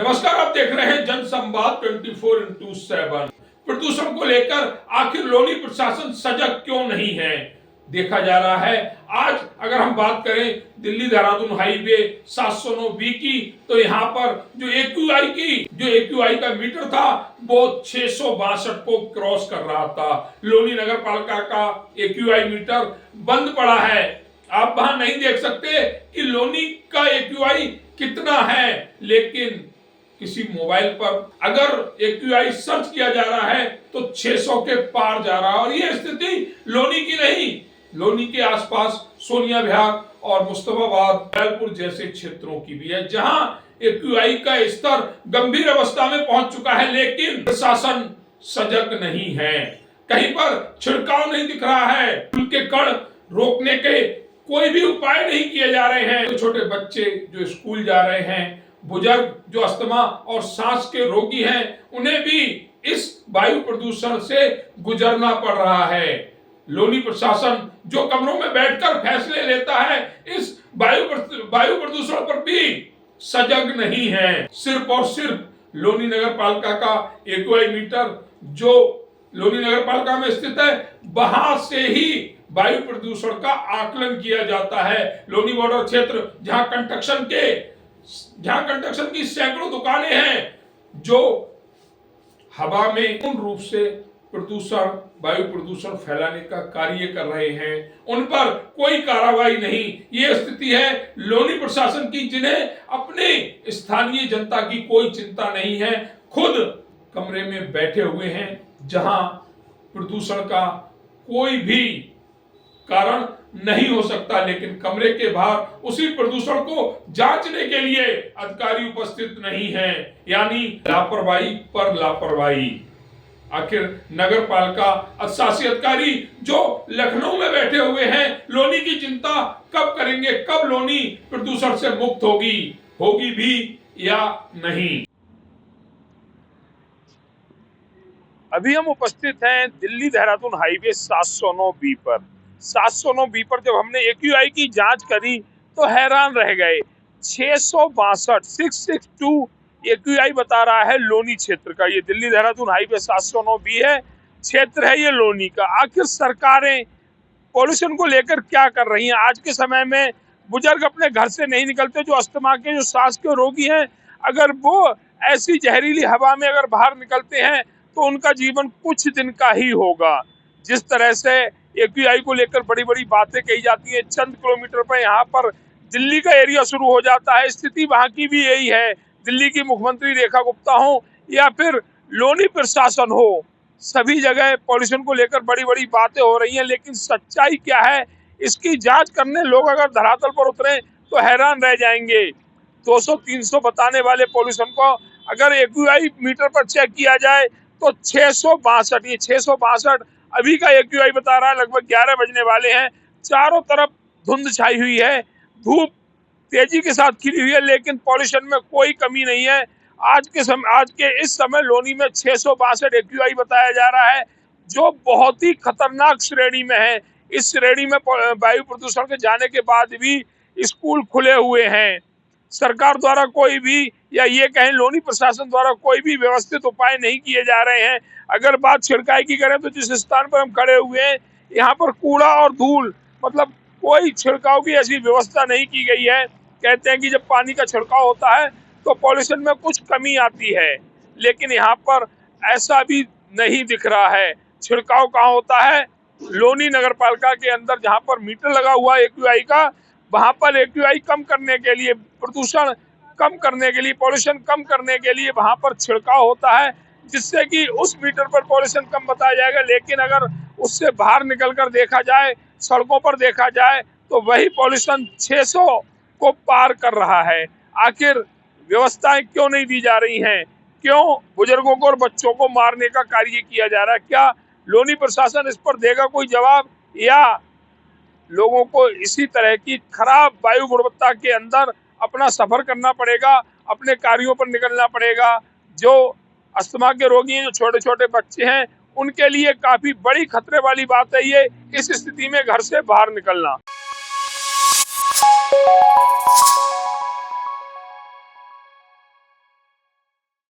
नमस्कार, आप देख रहे हैं जनसंवाद 24x7। प्रदूषण को लेकर आखिर लोनी प्रशासन सजग क्यों नहीं है, देखा जा रहा है। आज अगर हम बात करें दिल्ली देहरादून हाईवे 709B की, तो यहाँ पर जो AQI का मीटर था वो 662 को क्रॉस कर रहा था। लोनी नगर पालिका का AQI मीटर बंद पड़ा है। आप वहां नहीं देख सकते कि लोनी का AQI कितना है, लेकिन किसी मोबाइल पर अगर AQI सर्च किया जा रहा है तो 600 के पार जा रहा है। और यह स्थिति लोनी की नहीं, लोनी के आसपास सोनिया विहार और मुस्तफाबाद, बैलपुर जैसे क्षेत्रों की भी है, जहां AQI का स्तर गंभीर अवस्था में पहुंच चुका है, लेकिन प्रशासन सजग नहीं है। कहीं पर छिड़काव नहीं दिख रहा है, पुल के कण रोकने के कोई भी उपाय नहीं किए जा रहे हैं। तो छोटे बच्चे जो स्कूल जा रहे हैं, बुजुर्ग जो अस्थमा और सांस के रोगी हैं, उन्हें भी इस वायु प्रदूषण से गुजरना पड़ रहा है। लोनी प्रशासन जो कमरों में बैठकर फैसले लेता है, इस वायु प्रदूषण पर भी सजग नहीं है। सिर्फ और सिर्फ लोनी नगर पालिका का AQI मीटर जो लोनी नगर पालिका में स्थित है, वहां से ही वायु प्रदूषण का आकलन किया जाता है। लोनी बॉर्डर क्षेत्र जहां कंस्ट्रक्शन की सैकड़ों दुकानें हैं जो हवा में पूर्ण रूप से वायु प्रदूषण फैलाने का कार्य कर रहे हैं, उन पर कोई कार्रवाई नहीं। ये स्थिति है लोनी प्रशासन की, जिन्हें अपने स्थानीय जनता की कोई चिंता नहीं है। खुद कमरे में बैठे हुए हैं जहां प्रदूषण का कोई भी कारण नहीं हो सकता, लेकिन कमरे के बाहर उसी प्रदूषण को जांचने के लिए अधिकारी उपस्थित नहीं है। यानी लापरवाही पर लापरवाही। आखिर नगर पालिका शासी अधिकारी जो लखनऊ में बैठे हुए हैं, लोनी की चिंता कब करेंगे, कब लोनी प्रदूषण से मुक्त होगी भी या नहीं। अभी हम उपस्थित हैं दिल्ली देहरादून हाईवे 709B पर। 709B पर जब हमने AQI की जांच करी तो हैरान रह गए। 662 AQI बता रहा है लोनी क्षेत्र का। ये दिल्ली देहरादून हाईवे 709B है, क्षेत्र है ये लोनी का। आखिर सरकारें पॉल्यूशन को लेकर क्या कर रही हैं? आज के समय में बुजुर्ग अपने घर से नहीं निकलते, जो अस्थमा के, जो सांस के रोगी हैं, अगर वो ऐसी जहरीली हवा में अगर बाहर निकलते हैं तो उनका जीवन कुछ दिन का ही होगा। जिस तरह से AQI को लेकर बड़ी बड़ी बातें कही जाती हैं, चंद किलोमीटर पर यहाँ पर दिल्ली का एरिया शुरू हो जाता है। स्थिति वहाँ की भी यही है। दिल्ली की मुख्यमंत्री रेखा गुप्ता हो या फिर लोनी प्रशासन हो, सभी जगह पॉल्यूशन को लेकर बड़ी बड़ी बातें हो रही हैं, लेकिन सच्चाई क्या है इसकी जांच करने लोग अगर धरातल पर उतरे तो हैरान रह जाएंगे। 200-300 बताने वाले पॉल्यूशन को अगर AQI मीटर पर चेक किया जाए तो 662 अभी का AQI बता रहा है। लगभग 11 बजने वाले हैं। चारों तरफ धुंध छाई हुई है, धूप तेजी के साथ खिली हुई है, लेकिन पॉल्यूशन में कोई कमी नहीं है। आज के इस समय लोनी में 662 AQI बताया जा रहा है, जो बहुत ही खतरनाक श्रेणी में है। इस श्रेणी में वायु प्रदूषण के जाने के बाद भी स्कूल खुले हुए हैं। सरकार द्वारा कोई भी, या ये कहें लोनी प्रशासन द्वारा कोई भी व्यवस्थित उपाय नहीं किए जा रहे हैं। अगर बात छिड़काई की करें तो जिस स्थान पर हम खड़े हुए हैं, यहाँ पर कूड़ा और धूल, मतलब कोई छिड़काव की ऐसी व्यवस्था नहीं की गई है। कहते हैं कि जब पानी का छिड़काव होता है तो पॉल्यूशन में कुछ कमी आती है, लेकिन यहाँ पर ऐसा भी नहीं दिख रहा है। छिड़काव कहाँ होता है? लोनी नगर पालिका के अंदर, जहाँ पर मीटर लगा हुआ है AQI का, वहां पर AQI कम करने के लिए, प्रदूषण कम करने के लिए, पॉल्यूशन कम करने के लिए वहां पर छिड़काव होता है, जिससे कि उस मीटर पर पॉल्यूशन कम बताया जाएगा। लेकिन अगर उससे बाहर निकलकर देखा जाए, सड़कों पर देखा जाए, तो वही पॉल्यूशन 600 को पार कर रहा है। आखिर व्यवस्थाएं क्यों नहीं दी जा रही हैं? क्यों बुजुर्गों को और बच्चों को मारने का कार्य किया जा रहा है? क्या लोनी प्रशासन इस पर देगा कोई जवाब, या लोगों को इसी तरह की खराब वायु गुणवत्ता के अंदर अपना सफर करना पड़ेगा, अपने कार्यों पर निकलना पड़ेगा? जो अस्थमा के रोगी हैं, जो छोटे छोटे बच्चे हैं, उनके लिए काफी बड़ी खतरे वाली बात है ये, इस स्थिति में घर से बाहर निकलना।